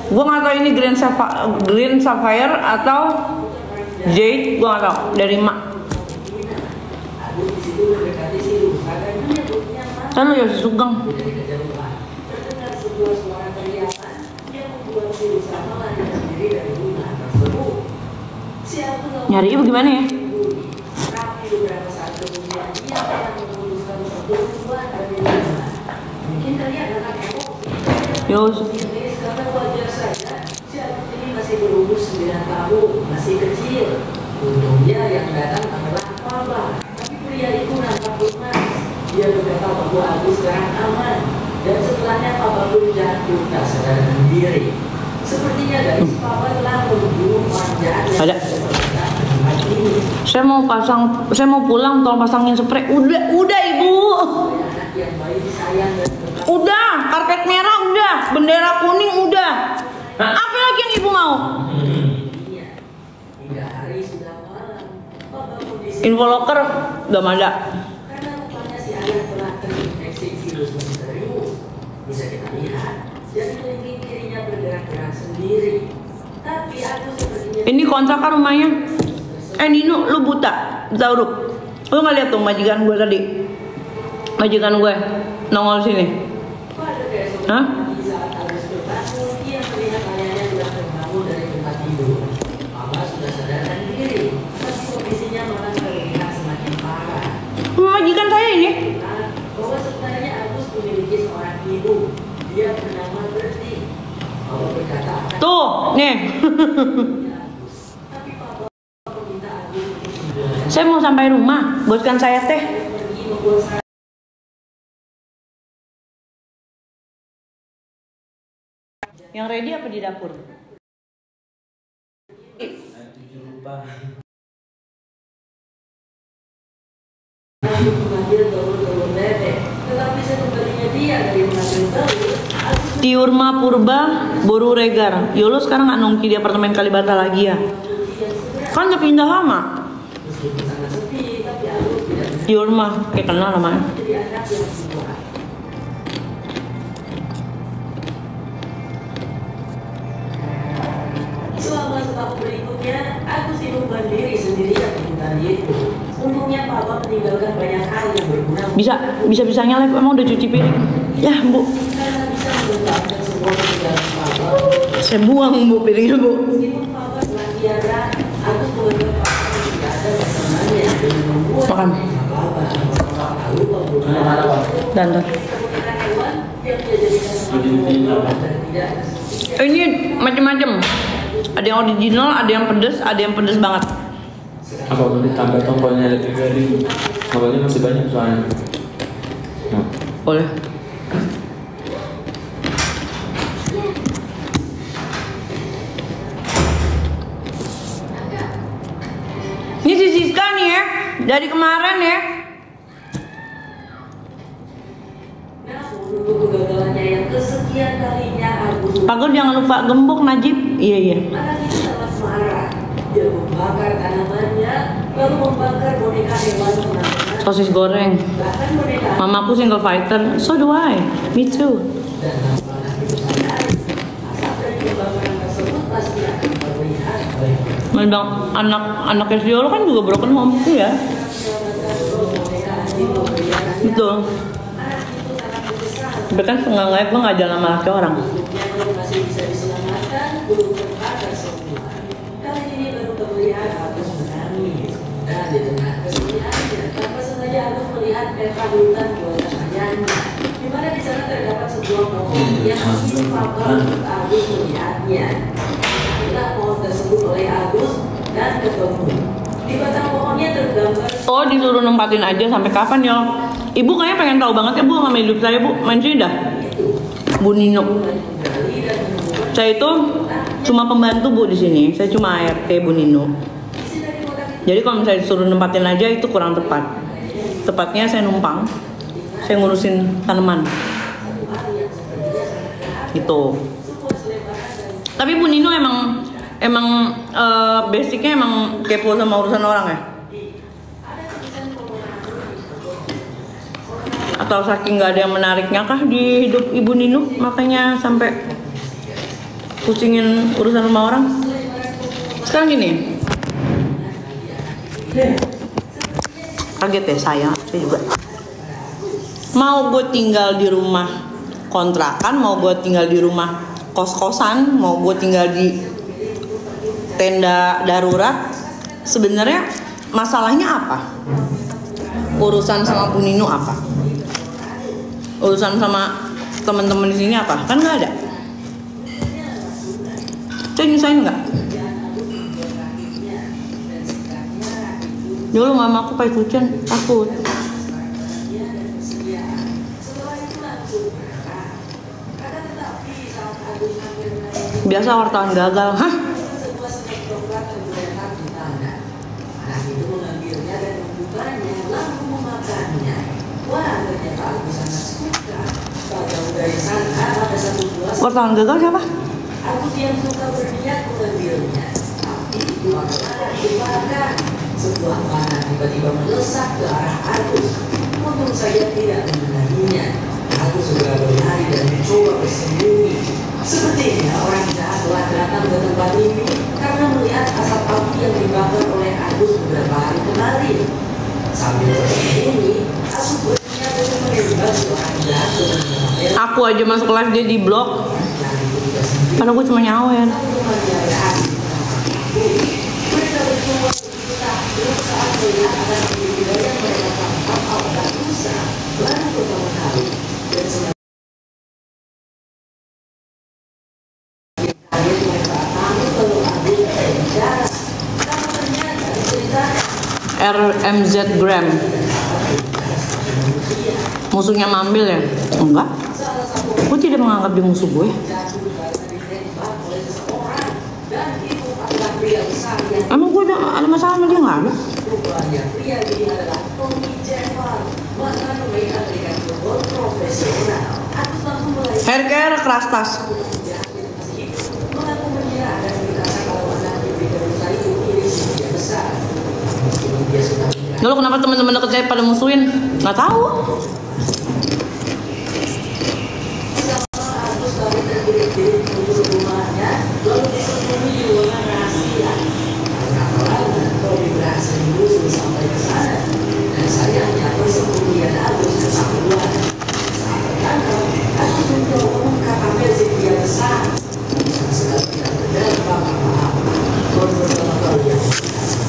Gua nggak tahu ini green sapphire atau jade, gua nggak tahu, dari Mak. Kan lu ya Sugeng. Nyari bagaimana ya? Yo. Masih berumur 9 tahun, masih kecil. Untungnya yang datang adalah Papa. Tapi pria itu nampak lemas. Dia berkata bahwa Agus sekarang aman. Dan setelahnya Papa pun jatuh tak sadarkan diri. Sepertinya gadis Papa telah membunuh wajah. Ada. Saya mau pulang, tolong pasangin spray. Udah Ibu. Udah, karpet merah udah, bendera kuning udah. Apa lagi yang Ibu mau? Info locker gak ada. Ini kontrakan rumahnya. Nino, lu buta, Zauruk. Lu nggak lihat tuh majikan gue tadi? Majikan gue nongol sini. Hah? Majikan saya ini. Bahwa sebenarnya Agus memiliki seorang ibu. Dia bernama Berti. Allah berkata, tuh, nih. Saya mau sampai rumah, buatkan saya teh. Yang ready apa di dapur? Tiurma Purba Boru Regar. Yolo sekarang nggak nongki di apartemen Kalibata lagi ya? Kan udah pindah lama. Tiurma kayak kenal namanya. Selama setahun berikutnya, Agus hidup mandiri sendirian di hutan itu. Untungnya Papa meninggalkan banyak hal yang berguna. Bisa-bisanya live, emang udah cuci piring. Ya Bu. Karena bisa mengungkapkan semua peninggalan Papa. Saya buang Bu piringnya Bu. Meskipun Papa telah tiada, Agus menganggap Papa tidak ada bersamanya dengan membuat Makan. Papa lalu pembunuhan. Dan Yang dia jadikan sebagai dan tidak. ini macam-macam. Ada yang original, ada yang pedas, ada yang pedas banget. Apa boleh ditambah tombolnya ada 3.000? Tombolnya masih banyak soalnya. Nah. Boleh. Ini si Siska nih ya, dari kemarin ya. Namun untuk kegagalannya yang kesekian kalinya Agus Pagar jangan lupa gembok Najib. Iya. anak itu sangat marah. Dia membakar tanamannya, lalu membakar boneka hewan penampilan. Sosis goreng. Bahkan boneka Mamaku single fighter. So do I. Me too. dan tanpa itu sadari, asap dari kebakaran tersebut pasti akan terlihat. Memang anak-anak Yolo kan juga broken home tuh ya. Betul. Tapi kan setengah gue nggak jalan sama laki orang. Yang masih bisa diselamatkan belum terbakar semua. Kali ini baru terlihat Agus menangis. Dan di tengah kesedihannya, tanpa sengaja Agus melihat peta hutan buatan ayahnya. Di mana di sana terdapat sebuah pohon yang masih Papa untuk Agus melihatnya. Inilah pohon tersebut oleh Agus dan ketemu. Di batang pohonnya tergambar. Oh, disuruh nempatin aja sampai kapan ya? Ibu kayaknya pengen tahu banget ya Bu sama hidup saya Bu. Main sini dah. Bu Nino. Saya itu cuma pembantu Bu di sini. Saya cuma ART Bu Nino. Jadi kalau misalnya disuruh nempatin aja itu kurang tepat. Tepatnya saya numpang. Saya ngurusin tanaman. Gitu. Tapi Bu Nino emang basicnya emang kepo sama urusan orang ya? Atau saking nggak ada yang menariknya kah di hidup Ibu Nino makanya sampai pusingin urusan rumah orang. Sekarang gini, kaget ya saya juga. Mau gue tinggal di rumah kontrakan, mau gue tinggal di rumah kos-kosan, mau gue tinggal di tenda darurat, sebenarnya masalahnya apa? Urusan sama Bu Nino apa? Urusan sama teman-teman di sini apa? Kan nggak ada. Saya nyusahin nggak? Dulu mama aku pakai kucing, takut. Biasa wartawan gagal, hah? Wartawan gagal siapa? Aku yang suka berniat mengambilnya, tapi itu adalah dibakar. Sebuah panah tiba-tiba melesat ke arah Agus. Untung saya tidak mengenalinya. Aku segera berlari dan mencoba bersembunyi. Sepertinya orang jahat telah datang ke tempat ini karena melihat asap api yang dibakar oleh Agus beberapa hari kemarin. Sambil bersembunyi, aku berniat untuk menembak seorang jahat dengan mengambil. Aku aja masuk live dia di blok. Karena gue cuma nyawer. RMZ Gram. Musuhnya Mambil ya? Enggak. Gue tidak menganggap dia musuh gue. Emang gue ada masalah sama dia nggak ada? Hair care keras tas. Dulu kenapa teman-teman deket saya pada musuhin? Nggak tahu.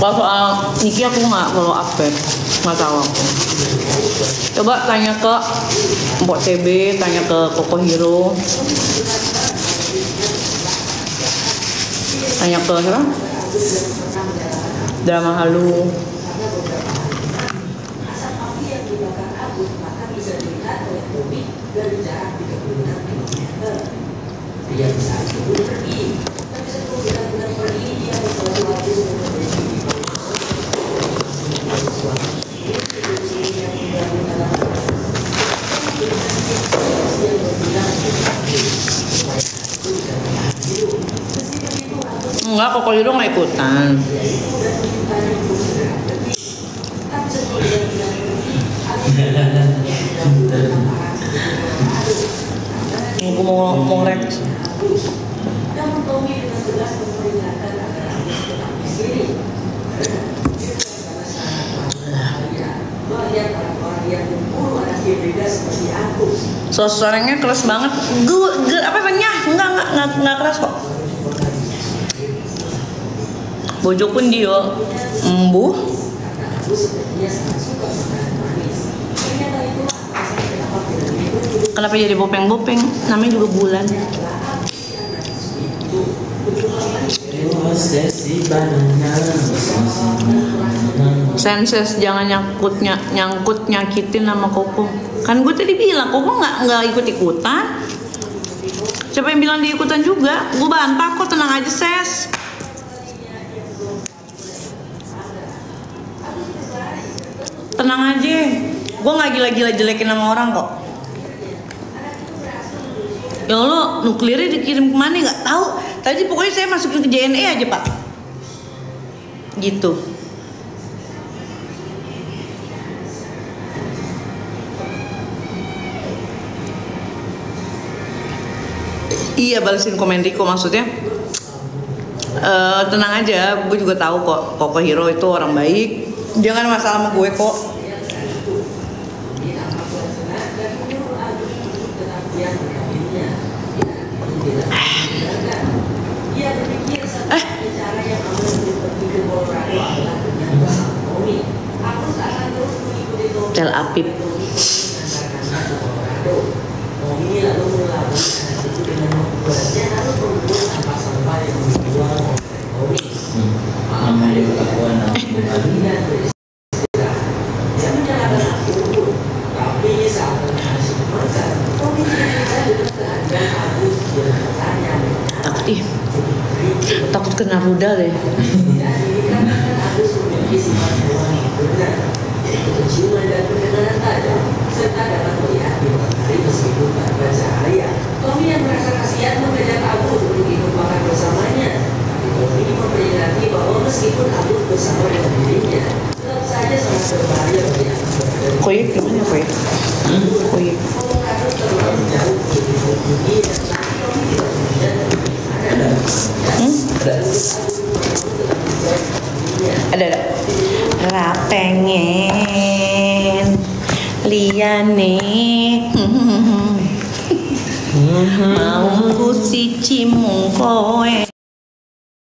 Kalau soal Niki aku nggak follow up ya, nggak tahu aku. Coba tanya ke Mbok CB, tanya ke Koko Hero, tanya ke siapa? Drama Halu. Enggak, Koko Hero nggak ikutan. Aku mau rek. Suaranya keras banget. Apa namanya? Enggak keras kok. Bojo pun dia embuh. Kenapa jadi bopeng-bopeng? Namanya juga bulan. Senses jangan nyangkut nyakitin sama Koko. Kan gue tadi bilang Koko nggak ikut-ikutan. Siapa yang bilang dia ikutan juga? Gue bantah kok, tenang aja Ses. Tenang aja, gue nggak gila-gila jelekin sama orang kok. Ya Allah, nuklirnya dikirim kemana nggak tahu. Tadi pokoknya saya masukin ke JNE aja pak. Gitu. Iya, balesin komen Riko maksudnya. Tenang aja, gue juga tahu kok Koko Hero itu orang baik. Jangan masalah sama gue kok. Tel Apip. Takut kena rudal deh. Keciuman dan pendengaran tajam serta dapat melihat di matahari meskipun tanpa cahaya. Tommy yang merasa kasihan mengajak Abu untuk ikut makan bersamanya. Tapi Tommy memperingati bahwa meskipun Abu bersama dengan dirinya, tetap saja sangat berbahaya bagi anak berada. Koyek gimana koyek? Koyek. Abu terlalu jauh dari Tommy dan nanti Tommy tidak kemudian Ada. Ra pengen liane mau ku siji mung kowe.